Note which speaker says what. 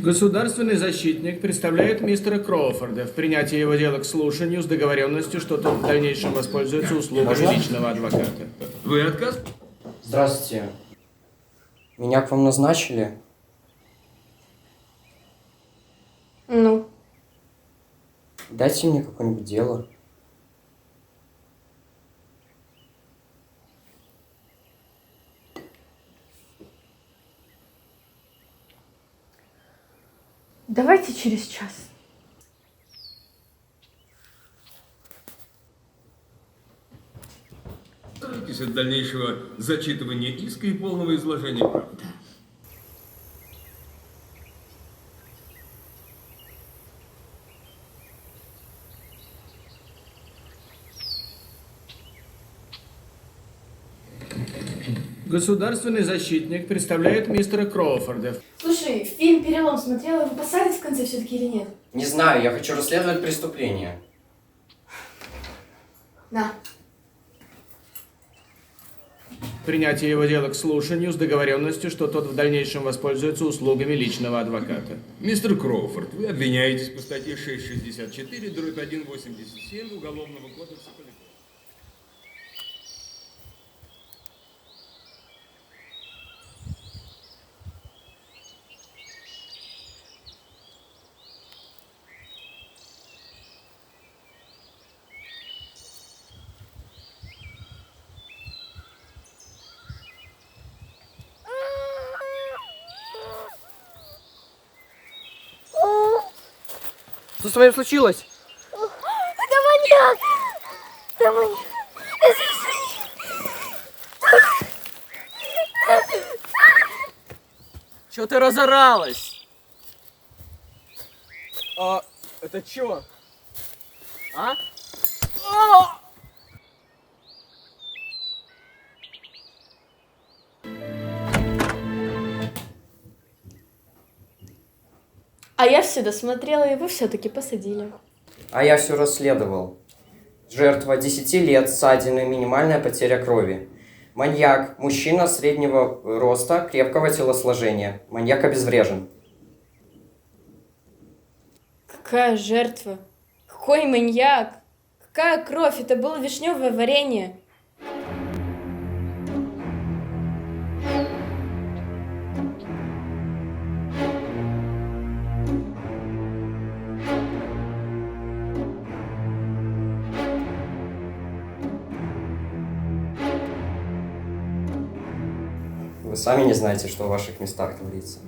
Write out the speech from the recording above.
Speaker 1: Государственный защитник представляет мистера Кроуфорда в принятии его дела к слушанию с договоренностью, что тот в дальнейшем воспользуется услугами личного адвоката.
Speaker 2: Вы отказ?
Speaker 3: Здравствуйте. Меня к вам назначили?
Speaker 4: Ну?
Speaker 3: Дайте мне какое-нибудь дело.
Speaker 4: Давайте через час.
Speaker 2: Старайтесь от дальнейшего зачитывания иска и полного изложения правды.
Speaker 1: Государственный защитник представляет мистера Кроуфорда.
Speaker 5: Слушай, фильм «Перелом» смотрела, его посадят в конце все-таки или нет?
Speaker 3: Не знаю, я хочу расследовать преступление.
Speaker 5: На.
Speaker 1: Принятие его дела к слушанию с договоренностью, что тот в дальнейшем воспользуется услугами личного адвоката.
Speaker 2: Мистер Кроуфорд, вы обвиняетесь по статье 664, дробь 187 Уголовного кодекса Калифорнии.
Speaker 3: Что с вами случилось?
Speaker 4: Это маньяк! Это маньяк!
Speaker 3: Чё ты разоралась? А, это чё? А?
Speaker 5: А я все досмотрела, его все-таки посадили.
Speaker 3: А я все расследовал. Жертва 10 лет, ссадины, минимальная потеря крови. Маньяк, мужчина среднего роста, крепкого телосложения. Маньяк обезврежен.
Speaker 5: Какая жертва? Какой маньяк? Какая кровь? Это было вишневое варенье.
Speaker 3: Вы сами не знаете, что в ваших местах творится.